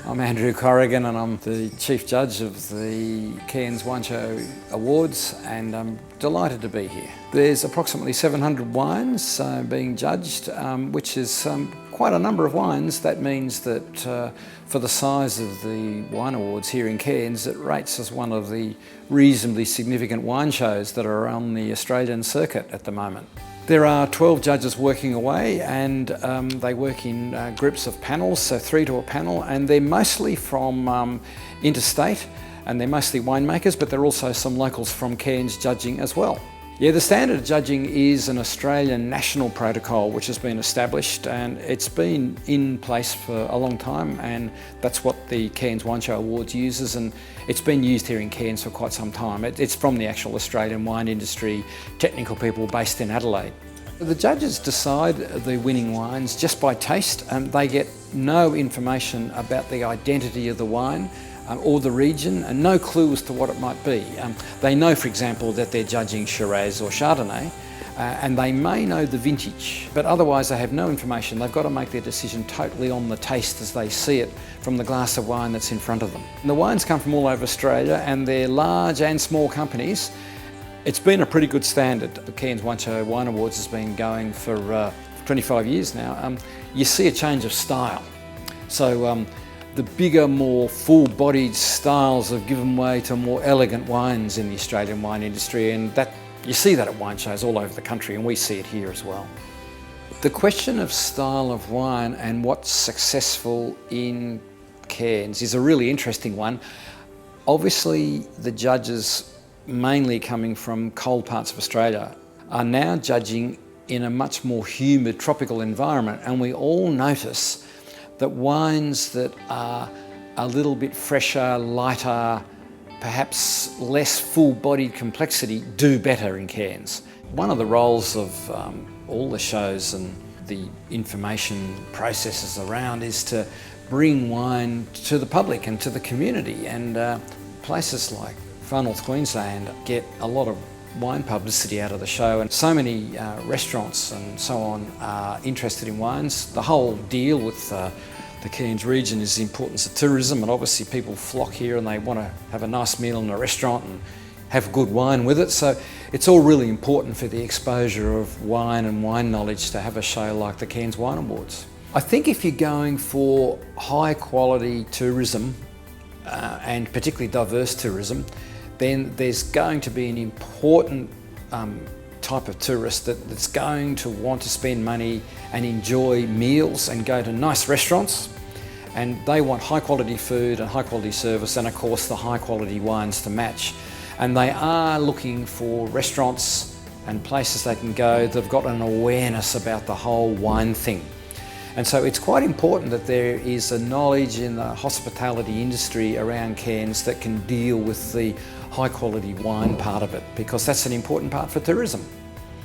I'm Andrew Corrigan and I'm the Chief Judge of the Cairns Wine Show Awards, and I'm delighted to be here. There's approximately 700 wines being judged, which is quite a number of wines. That means that for the size of the wine awards here in Cairns, it rates as one of the reasonably significant wine shows that are on the Australian circuit at the moment. There are 12 judges working away, and they work in groups of panels, so 3 to a panel, and they're mostly from interstate, and they're mostly winemakers, but there are also some locals from Cairns judging as well. Yeah, the standard of judging is an Australian national protocol which has been established, and it's been in place for a long time, and that's what the Cairns Wine Show Awards uses, and it's been used here in Cairns for quite some time. It's from the actual Australian wine industry, technical people based in Adelaide. The judges decide the winning wines just by taste. They get no information about the identity of the wine or the region, and no clue as to what it might be. They know, for example, that they're judging Shiraz or Chardonnay, and they may know the vintage, but otherwise they have no information. They've got to make their decision totally on the taste as they see it from the glass of wine that's in front of them. And the wines come from all over Australia, and they're large and small companies. It's been a pretty good standard. The Cairns Wine Show Wine Awards has been going for 25 years now. You see a change of style. So the bigger, more full-bodied styles have given way to more elegant wines in the Australian wine industry, and that you see that at wine shows all over the country, and we see it here as well. The question of style of wine and what's successful in Cairns is a really interesting one. Obviously, the judges, mainly coming from cold parts of Australia, are now judging in a much more humid tropical environment, and we all notice that wines that are a little bit fresher, lighter, perhaps less full-bodied complexity do better in Cairns. One of the roles of all the shows and the information processes around is to bring wine to the public and to the community, and places like Far North Queensland get a lot of wine publicity out of the show, and so many restaurants and so on are interested in wines. The whole deal with the Cairns region is the importance of tourism, and obviously people flock here and they want to have a nice meal in a restaurant and have good wine with it. So it's all really important for the exposure of wine and wine knowledge to have a show like the Cairns Wine Awards. I think if you're going for high quality tourism, and particularly diverse tourism, then there's going to be an important type of tourist that's going to want to spend money and enjoy meals and go to nice restaurants, and they want high quality food and high quality service, and of course the high quality wines to match. And they are looking for restaurants and places they can go that've got an awareness about the whole wine thing. And so it's quite important that there is a knowledge in the hospitality industry around Cairns that can deal with the high quality wine part of it, because that's an important part for tourism.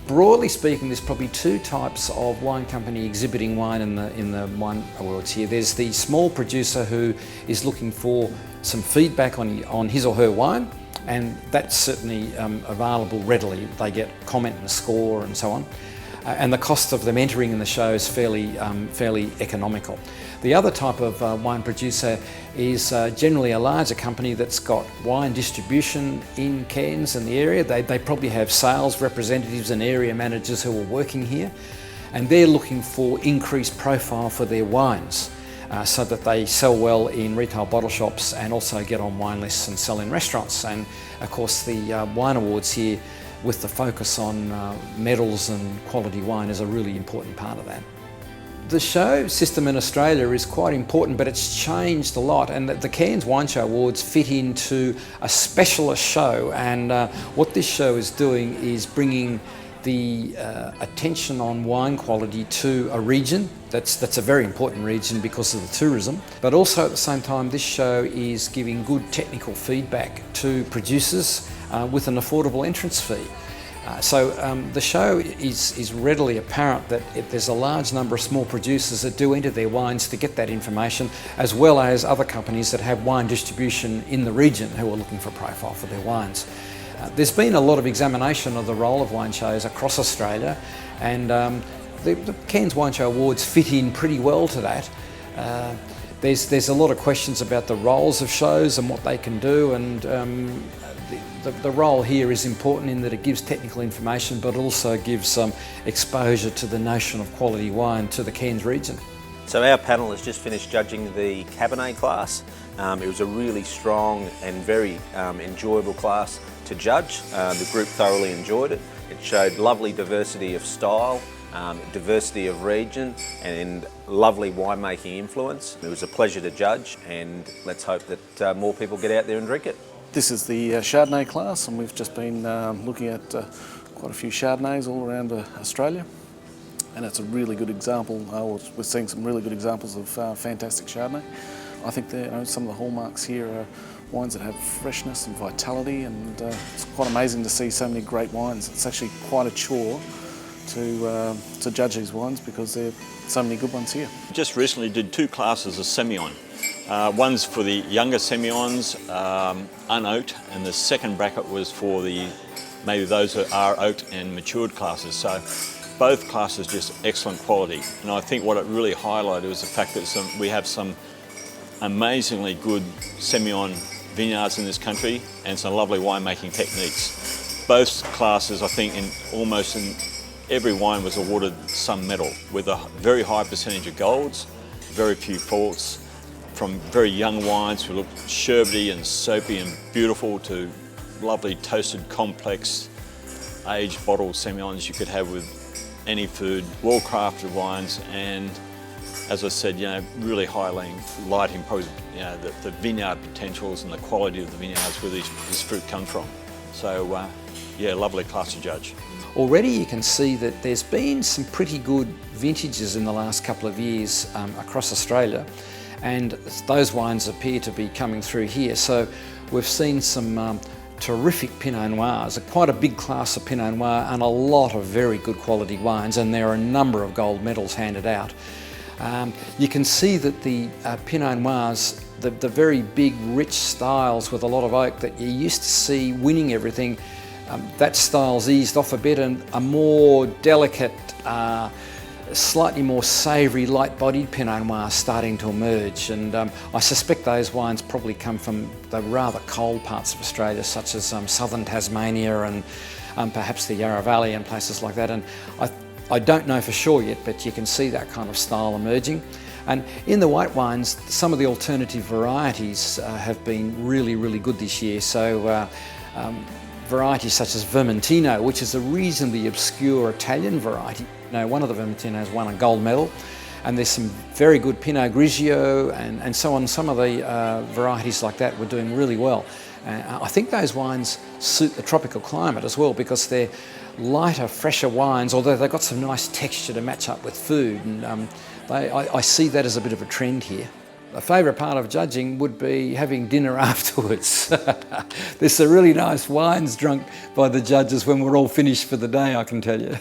Broadly speaking, there's probably 2 types of wine company exhibiting wine in the wine awards here. There's the small producer who is looking for some feedback on his or her wine, and that's certainly available readily. They get comment and a score and so on. And the cost of them entering in the show is fairly economical. The other type of wine producer is generally a larger company that's got wine distribution in Cairns and the area. They probably have sales representatives and area managers who are working here, and they're looking for increased profile for their wines so that they sell well in retail bottle shops and also get on wine lists and sell in restaurants. And of course the wine awards here, with the focus on medals and quality wine, is a really important part of that. The show system in Australia is quite important, but it's changed a lot, and the Cairns Wine Show Awards fit into a specialist show, and what this show is doing is bringing the attention on wine quality to a region that's a very important region because of the tourism, but also at the same time this show is giving good technical feedback to producers with an affordable entrance fee. So the show is readily apparent that there's a large number of small producers that do enter their wines to get that information, as well as other companies that have wine distribution in the region who are looking for profile for their wines. There's been a lot of examination of the role of wine shows across Australia, and the Cairns Wine Show Awards fit in pretty well to that. There's a lot of questions about the roles of shows and what they can do, and the role here is important in that it gives technical information, but also gives exposure to the notion of quality wine to the Cairns region. So our panel has just finished judging the Cabernet class. It was a really strong and very enjoyable class to judge. The group thoroughly enjoyed it. It showed lovely diversity of style, diversity of region, and lovely winemaking influence. It was a pleasure to judge, and let's hope that more people get out there and drink it. This is the Chardonnay class, and we've just been looking at quite a few Chardonnays all around Australia. And it's a really good example. We're seeing some really good examples of fantastic Chardonnay. I think that, some of the hallmarks here are wines that have freshness and vitality, and it's quite amazing to see so many great wines. It's actually quite a chore to judge these wines because there are so many good ones here. Just recently did 2 classes of Semillon. One's for the younger Semillons, unoaked, and the second bracket was for maybe those that are oaked and matured classes. So both classes just excellent quality, and I think what it really highlighted was the fact that we have some amazingly good Semillon vineyards in this country and some lovely winemaking techniques. Both classes, I think, almost in every wine was awarded some medal, with a very high percentage of golds, very few faults, from very young wines who look sherbety and soapy and beautiful to lovely toasted, complex, aged bottled Semillons you could have with any food, well-crafted wines, and as I said, really highlighting probably the vineyard potentials and the quality of the vineyards where this fruit comes from. So lovely class to judge. Already you can see that there's been some pretty good vintages in the last couple of years across Australia, and those wines appear to be coming through here. So we've seen some terrific Pinot Noirs, quite a big class of Pinot Noir, and a lot of very good quality wines, and there are a number of gold medals handed out. You can see that the Pinot Noirs, the very big rich styles with a lot of oak that you used to see winning everything, that style's eased off a bit, and a more delicate, slightly more savoury, light-bodied Pinot Noir starting to emerge, and I suspect those wines probably come from the rather cold parts of Australia, such as southern Tasmania and perhaps the Yarra Valley and places like that. And I don't know for sure yet, but you can see that kind of style emerging. And in the white wines, some of the alternative varieties have been really, really good this year. So varieties such as Vermentino, which is a reasonably obscure Italian variety. One of the Vermentinos won a gold medal, and there's some very good Pinot Grigio and so on. Some of the varieties like that were doing really well. I think those wines suit the tropical climate as well, because they're lighter, fresher wines, although they've got some nice texture to match up with food, and I see that as a bit of a trend here. A favourite part of judging would be having dinner afterwards. There's some really nice wines drunk by the judges when we're all finished for the day, I can tell you.